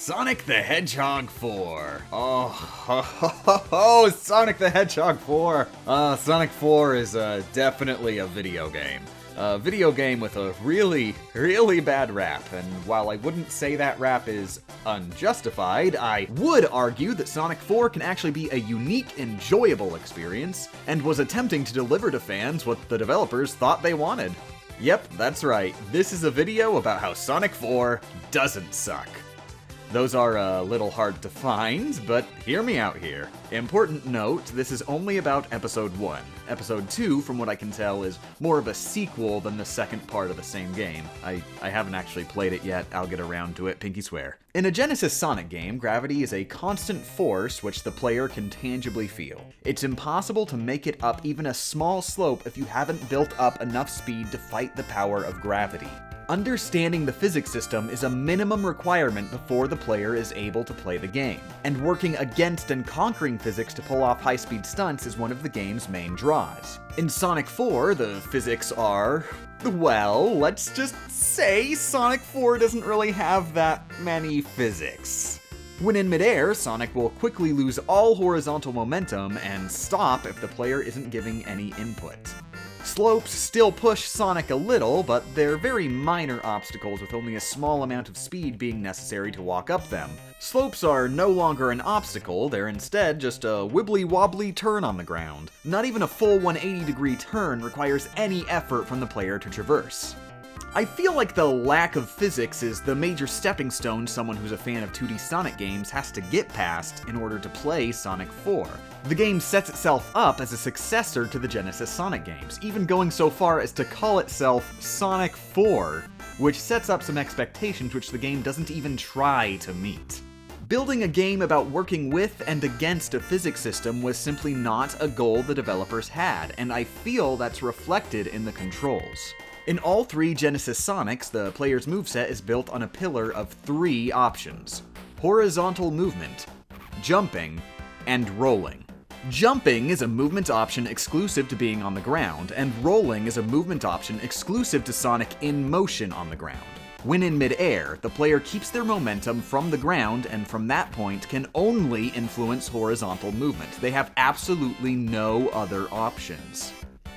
Sonic the Hedgehog 4. Oh, Sonic the Hedgehog 4. Sonic 4 is definitely a video game. A video game with a really, really bad rap, and while I wouldn't say that rap is unjustified, I would argue that Sonic 4 can actually be a unique, enjoyable experience, and was attempting to deliver to fans what the developers thought they wanted. Yep, that's right, this is a video about how Sonic 4 doesn't suck. Those are a little hard to find, but hear me out here. Important note, this is only about Episode 1. Episode 2, from what I can tell, is more of a sequel than the second part of the same game. I haven't actually played it yet, I'll get around to it, pinky swear. In a Genesis Sonic game, gravity is a constant force which the player can tangibly feel. It's impossible to make it up even a small slope if you haven't built up enough speed to fight the power of gravity. Understanding the physics system is a minimum requirement before the player is able to play the game, and working against and conquering physics to pull off high-speed stunts is one of the game's main draws. In Sonic 4, the physics are, well, let's just say Sonic 4 doesn't really have that many physics. When in midair, Sonic will quickly lose all horizontal momentum and stop if the player isn't giving any input. Slopes still push Sonic a little, but they're very minor obstacles with only a small amount of speed being necessary to walk up them. Slopes are no longer an obstacle, they're instead just a wibbly-wobbly turn on the ground. Not even a full 180-degree turn requires any effort from the player to traverse. I feel like the lack of physics is the major stepping stone someone who's a fan of 2D Sonic games has to get past in order to play Sonic 4. The game sets itself up as a successor to the Genesis Sonic games, even going so far as to call itself Sonic 4, which sets up some expectations which the game doesn't even try to meet. Building a game about working with and against a physics system was simply not a goal the developers had, and I feel that's reflected in the controls. In all three Genesis Sonics, the player's moveset is built on a pillar of three options: horizontal movement, jumping, and rolling. Jumping is a movement option exclusive to being on the ground, and rolling is a movement option exclusive to Sonic in motion on the ground. When in midair, the player keeps their momentum from the ground and from that point can only influence horizontal movement. They have absolutely no other options.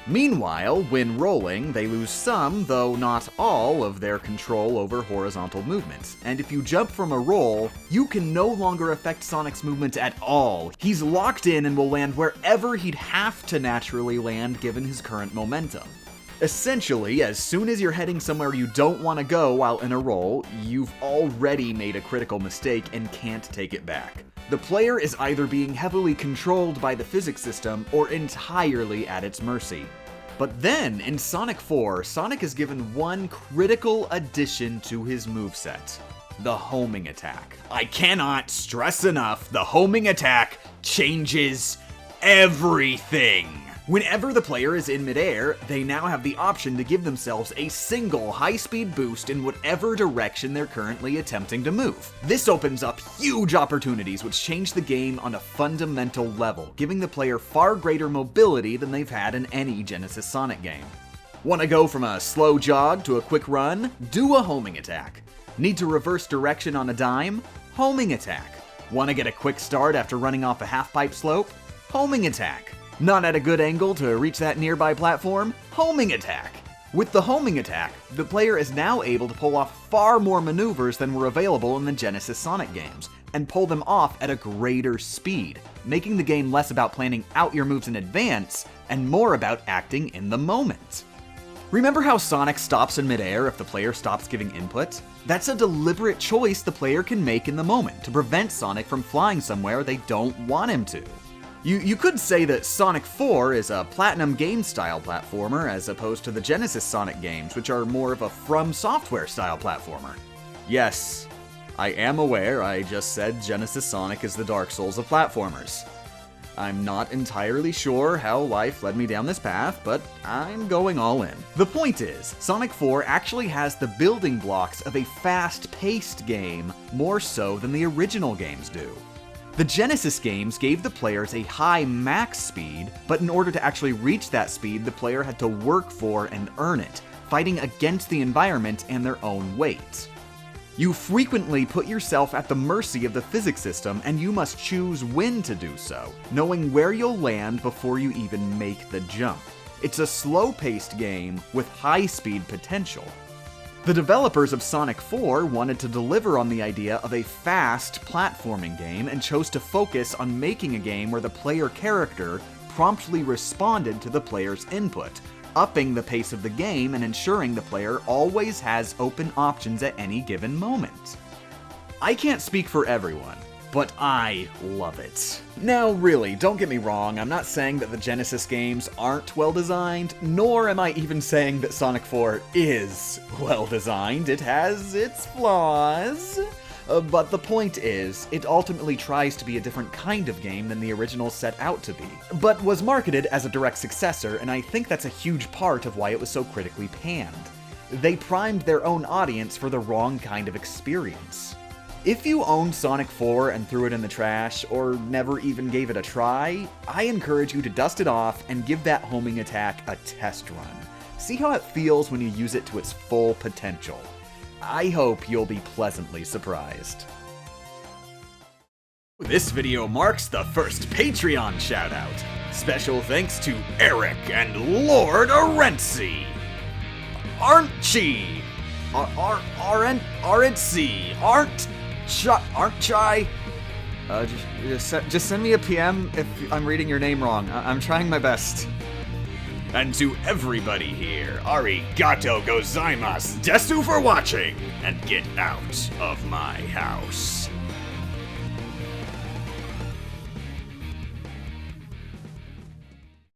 Meanwhile, when rolling, they lose some, though not all, of their control over horizontal movement. And if you jump from a roll, you can no longer affect Sonic's movement at all. He's locked in and will land wherever he'd have to naturally land given his current momentum. Essentially, as soon as you're heading somewhere you don't want to go while in a roll, you've already made a critical mistake and can't take it back. The player is either being heavily controlled by the physics system or entirely at its mercy. But then, in Sonic 4, Sonic is given one critical addition to his moveset: the homing attack. I cannot stress enough, the homing attack changes everything! Whenever the player is in midair, they now have the option to give themselves a single high-speed boost in whatever direction they're currently attempting to move. This opens up huge opportunities which change the game on a fundamental level, giving the player far greater mobility than they've had in any Genesis Sonic game. Want to go from a slow jog to a quick run? Do a homing attack. Need to reverse direction on a dime? Homing attack. Want to get a quick start after running off a half-pipe slope? Homing attack. Not at a good angle to reach that nearby platform? Homing attack! With the homing attack, the player is now able to pull off far more maneuvers than were available in the Genesis Sonic games, and pull them off at a greater speed, making the game less about planning out your moves in advance, and more about acting in the moment. Remember how Sonic stops in midair if the player stops giving input? That's a deliberate choice the player can make in the moment to prevent Sonic from flying somewhere they don't want him to. You could say that Sonic 4 is a Platinum Games-style platformer as opposed to the Genesis Sonic games, which are more of a From Software-style platformer. Yes, I am aware I just said Genesis Sonic is the Dark Souls of platformers. I'm not entirely sure how life led me down this path, but I'm going all in. The point is, Sonic 4 actually has the building blocks of a fast-paced game, more so than the original games do. The Genesis games gave the players a high max speed, but in order to actually reach that speed, the player had to work for and earn it, fighting against the environment and their own weight. You frequently put yourself at the mercy of the physics system, and you must choose when to do so, knowing where you'll land before you even make the jump. It's a slow-paced game with high-speed potential. The developers of Sonic 4 wanted to deliver on the idea of a fast platforming game and chose to focus on making a game where the player character promptly responded to the player's input, upping the pace of the game and ensuring the player always has open options at any given moment. I can't speak for everyone, but I love it. Now really, don't get me wrong, I'm not saying that the Genesis games aren't well designed, nor am I even saying that Sonic 4 is well designed. It has its flaws. But the point is, it ultimately tries to be a different kind of game than the original set out to be, but was marketed as a direct successor, and I think that's a huge part of why it was so critically panned. They primed their own audience for the wrong kind of experience. If you owned Sonic 4 and threw it in the trash, or never even gave it a try, I encourage you to dust it off and give that homing attack a test run. See how it feels when you use it to its full potential. I hope you'll be pleasantly surprised. This video marks the first Patreon shoutout. Special thanks to Eric and Lord Arency. Arnchi. Aren't shy. Just send me a PM if I'm reading your name wrong. I'm trying my best. And to everybody here, arigato gozaimasu desu for watching, and get out of my house.